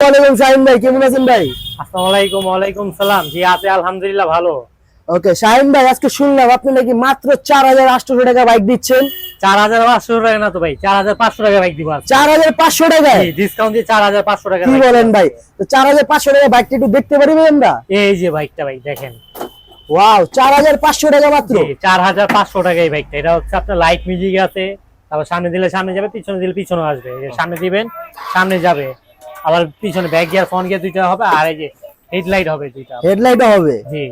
আলাইকুম শাহিন ভাই, কেমন আছেন ভাই? আসসালামু আলাইকুম। ওয়ালাইকুম সালাম। জি আছে আলহামদুলিল্লাহ ভালো। ওকে শাহিন ভাই, আজকে শুনলাম আপনি নাকি মাত্র 4800 টাকা বাইক দিচ্ছেন। 4500 টাকা না তো ভাই, 4500 টাকা বাইক দিব। 4500 টাকায় ডিসকাউন্ট দিয়ে 4500 টাকা। কি বলেন ভাই? তো 4500 টাকা বাইকটা একটু দেখতে পারি ভাই আমরা? এই যে বাইকটা ভাই দেখেন। ওয়াও, 4500 টাকা মাত্র। 4500 টাকা এই বাইকটা। এটা হচ্ছে আপনার লাইট মিউজিক আছে, তারপর সামনে দিলে সামনে যাবে, পিছনে দিলে পিছনে আসবে। এই যে সামনে দিবেন সামনে যাবে, আবার পিছনে ব্যাক গিয়ার ফ্রন্ট গিয়ার দুইটা হবে, আর এই যে হেডলাইট হবে দুইটা। হেডলাইটও হবে? জি।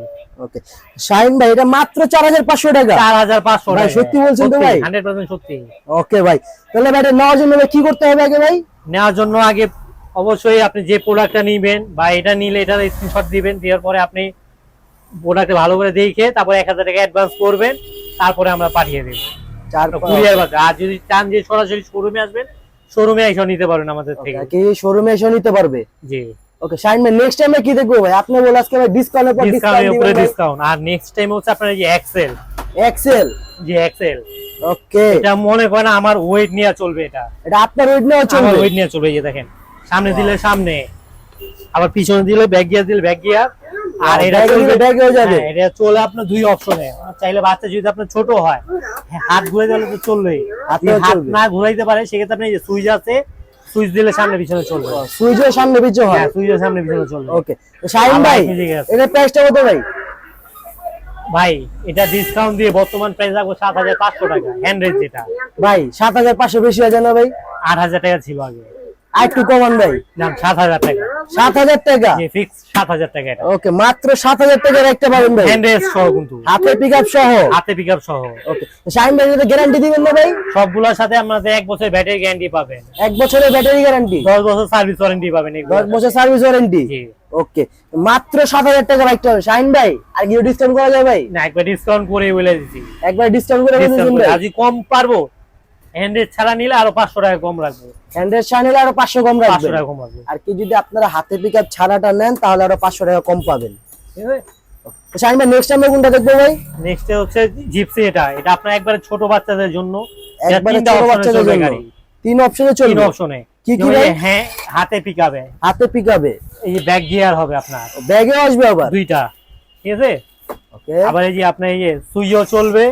ওকে শাহিন ভাই, এটা মাত্র 4500 টাকা। 4500 ভাই টাকা। সত্যি বলছেন তো ভাই? 100% সত্যি। ওকে ভাই, তাহলে ভাই এটা নেওয়ার জন্য কি করতে হবে আগে ভাই? নেওয়ার জন্য আগে অবশ্যই আপনি যে প্রোডাক্টটা নিবেন বা এটা নিলে এটার স্ক্রিনশট দিবেন, দেওয়ার পরে আপনি প্রোডাক্টে ভালো করে দেখে তারপর 1000 টাকা অ্যাডভান্স করবেন, তারপরে আমরা পাঠিয়ে দেব কুরিয়ার বাসে। আর যদি চান যে সরাসরি শোরুমে আসবেন, শোরুমে এসে নিতে পারবেন আমাদের থেকে। কি শোরুমে এসে নিতে পারবে? জি। ওকে শাহিন ভাই, নেক্সট টাইমে কি দেখবো ভাই? আপনি বলে আজকে ভাই ডিসকাউন্টের পর ডিসকাউন্ট। আর নেক্সট টাইম হচ্ছে আপনার এই যে এক্সেল। এক্সেল? জি এক্সেল। ওকে, এটা মনে করেন আমার ওয়েট নিয়ে চলবে। এটা আপনার ওয়েট নিয়ে চলবে? আমার ওয়েট নিয়ে চলবে। এই যে দেখেন, সামনে দিলে সামনে, আবার পিছনে দিলে ব্যাক গিয়ার দিলে ব্যাক গিয়ার। আর এটা ব্যাগ হয়ে যাবে। এটা চলে আপনার দুই অপশনে। চাইলে বাচ্চা যদি আপনার ছোট হয়, হাত ঘুরে দিলে তো চলবেই। হাত না ঘুরাইতে পারে, সেক্ষেত্রে আপনি এই যে সুইচ আছে, সুইচ দিলে সামনে পিছনে চলবে। সুইচের সামনে পিছনে হয়? হ্যাঁ, সুইচের সামনে পিছনে চলবে। ওকে শাহিন ভাই, এটা প্রাইসটা কত ভাই? ভাই এটা ডিসকাউন্ট দিয়ে বর্তমান প্রাইস রাখবো 7500 টাকা। হ্যান্ডরেজ যেটা ভাই 7500 বেশি হয় না ভাই? 8000 টাকা ছিল আগে। আর একটু কমান ভাই। দাম 7000 টাকা। 7000 টাকা? জি ফিক্স 7000 টাকা এটা। ওকে, মাত্র 7000 টাকার একটা পাবেন ভাই। হ্যান্ডরেজ সহ কিন্তু, হাতে পিকআপ সহ? হাতে পিকআপ সহ। ওকে শাহিন ভাই, এটা গ্যারান্টি দিবেন না ভাই? সবগুলোর সাথে আপনাদের 1 বছর ব্যাটারি গ্যারান্টি পাবেন। 1 বছরের ব্যাটারি গ্যারান্টি? 10 বছর সার্ভিস ওয়ারেন্টি পাবেন। 10 বছর সার্ভিস ওয়ারেন্টি? জি। ওকে, মাত্র 7000 টাকা বাইকটা হবে। শাহিন ভাই, আর কি ডিসকাউন্ট করা যায় ভাই? না, একবার ডিসকাউন্ট করে বলে দিছি। একবার ডিসকাউন্ট করে বলেছেন ভাই? আজই কম পারবো, হ্যান্ডেড ছাড়া নিলে আরো 500 টাকা কম রাখবো। হ্যান্ডেল চ্যানেলে আরো 500 কম রাখবেন? 500 টাকা কম রাখবো। আর কি যদি আপনারা হাতে পিকআপ ছাড়াটা নেন, তাহলে আরো 500 টাকা কম পাবেন। ঠিক আছে। শাহিন ভাই, নেক্সট টাইম কোনটা দেখবো ভাই? নেক্সট হচ্ছে জিপসি। এটা আপনার একবারে ছোট বাচ্চাদের জন্য। একবারে ছোট বাচ্চাদের জন্য? 3 অপশনে চলবে? 3 অপশনে। কি কি ভাই? হ্যাঁ, হাতে পিকআপে। হাতে পিকআপে? এই যে ব্যাক গিয়ার হবে আপনার, ব্যাগে আসবে আবার? দুইটা। ঠিক আছে। ওকে, আবার এই যে আপনার এই যে সুইও চলবে,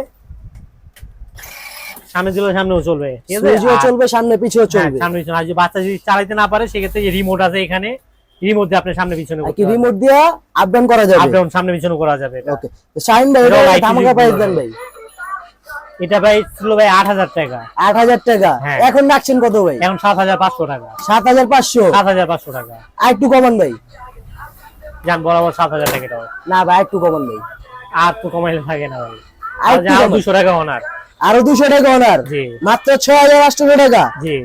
সামনে দিলে সামনেও চলবে। ঠিক আছে, সুইচও চলবে, সামনে পিছেও চলবে? সামনে পিছনে। আর যদি বাচ্চা যদি চালাতে না পারে, সেক্ষেত্রে এই রিমোট আছে এখানে, রিমোট দিয়ে আপনি সামনে পিছনে আর কি রিমোট দিয়ে আপ ডাউন করা যাবে? আপ ডাউন সামনে পিছনে করা যাবে। ওকে, তো শাহিন ভাই, এটা ধামাকা প্রাইস দেন ভাই। এটা ভাই ছিল ভাই 8000 টাকা। 8000 টাকা? হ্যাঁ। এখন রাখছেন কত ভাই? এখন 7500 টাকা। 7500? 7500 টাকা। আর একটু কমান ভাই। জান বরাবর 7000 টাকা দাও। না ভাই, একটু কমান ভাই। আর তো কমাইলে থাকে না ভাই। আর আর একটু যা কমান। 200 টাকা অনার। আরো 200 টাকা অনার? জি। মাত্র 6800 টাকা? জি।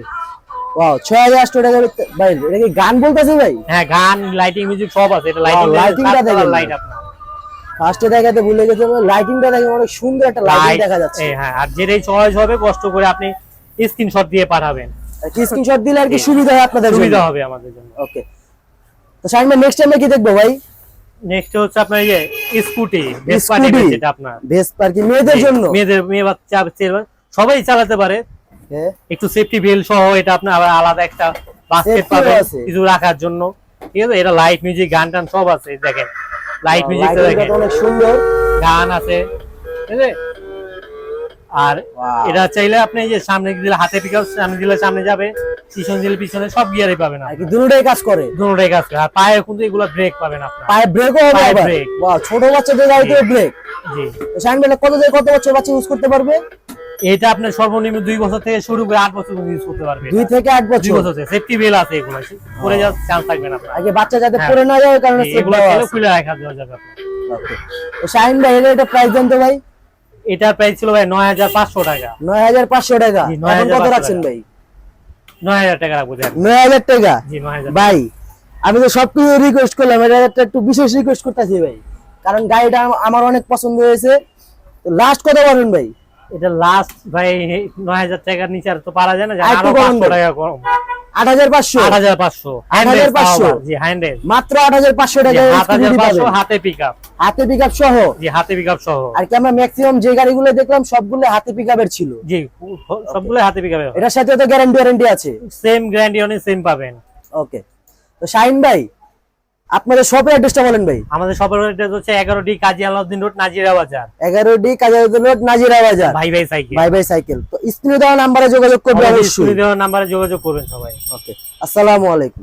ওয়াও, 6800 টাকা ভাই। এটা কি গান বলতেছে ভাই? হ্যাঁ, গান, লাইটিং, মিউজিক সব আছে। এটা লাইটিংটা দেখেন। লাইট আপনার ফার্স্টে দেখাতে ভুলে গেছে, লাইটিংটা দেখেন, অনেক সুন্দর একটা লাইটিং দেখা যাচ্ছে। হ্যাঁ, আর যেটাই চয়েস হবে কষ্ট করে আপনি স্ক্রিনশট দিয়ে পাঠাবেন। কি স্ক্রিনশট দিলে আর কি সুবিধা হয় আপনাদের জন্য? সুবিধা হবে আমাদের জন্য। ওকে, তো শাহিন ভাই, নেক্সট টাইমে কি দেখবো ভাই? নেক্সট হচ্ছে আপনার এই স্কুটি, ভেসপা যেটা আপনার। ভেসপা কি মেয়েদের জন্য? মেয়ে বাচ্চা সবাই চালাতে পারে। হ্যাঁ, একটু সেফটি বেল্ট সহ। এটা আপনি আবার আলাদা একটা বাস্কেট পাবেন কিছু রাখার জন্য। ঠিক আছে। এটা লাইট মিউজিক, গান টান সব আছে। দেখেন লাইট মিউজিক দেখেন, অনেক সুন্দর গান আছে। ঠিক আছে। আর এটা চাইলে আপনি এই যে সামনে দিলে হাতে পিকআপ, সামনে দিলে সামনে যাবে, পিছনে দিলে পিছনে, সব গিয়ারই পাবেন আপনি। দুটোই কাজ করে? দুটোই কাজ করে। আর পায়ে কিন্তু এগুলো ব্রেক পাবেন আপনি। পায়ে ব্রেকও হবে আবার? বাহ, ছোট বাচ্চাদের গাড়িতে ব্রেক? জি। শাহিন ভাই, কত থেকে কত বছর বাচ্চা ইউজ করতে পারবে? এটা আপনার সর্বনিম্ন 2 বছর থেকে শুরু করে 8 বছর পর্যন্ত ইউজ করতে পারবে। 2 থেকে 8 বছর? 2 বছর থেকে সেফটি বেল আছে। এগুলো পরে যাওয়ার চান্স থাকবে না আপনার। আগে বাচ্চা যাতে পড়ে না যায়, কারণ এগুলো খুলে রাখা যাবে আপনার। ওকে, তো শাহিন ভাই, এটা প্রাইস জানতে ভাই? এটার প্রাইস ছিল ভাই 9500 টাকা। 9500 টাকা? এখন কত রাখছেন ভাই? 9000 টাকা রাখবো। 9000 টাকা? জি 9000 ভাই, আমি তো সবকিছু রিকোয়েস্ট করলাম, এটা একটু বিশেষ রিকোয়েস্ট করতেছি ভাই, কারণ গাড়িটা আমার অনেক পছন্দ হয়েছে। তো লাস্ট কত পারবেন ভাই? এটা লাস্ট ভাই 9000 টাকার নিচে আর তো পারা যায় না। আরো 500 টাকা কম। 8500? 8500। 8500? জি, হ্যান্ডেল মাত্র 8500 টাকা? 8500 হাতে পিকআপ? হাতে পিকআপ সহ? জি, হাতে পিকআপ সহ। আর কি আমরা ম্যাক্সিমাম যে গাড়িগুলো দেখলাম সবগুলো হাতে পিকআপের ছিল? জি, সবগুলো হাতে পিকআপ। এটার সাথে তো গ্যারান্টি আছে? সেম গ্যারান্টি অনেক সেম পাবেন। ওকে, তো শাহিন ভাই আপনাদের শপের অ্যাড্রেসটা বলেন ভাই। আমাদের শপের অ্যাড্রেস হচ্ছে 11D কাজী আলাউদ্দিন রোড, নাজিরা বাজার, 11D কাজী রোড, নাজিরা বাজার, ভাই ভাই সাইকেল। ভাই ভাই সাইকেল। তো স্ক্রিনে দেওয়া নাম্বারে যোগাযোগ করবেন অবশ্যই। স্ক্রিনে দেওয়া নাম্বারে যোগাযোগ করবেন সবাই। ওকে, আসসালামু আলাইকুম।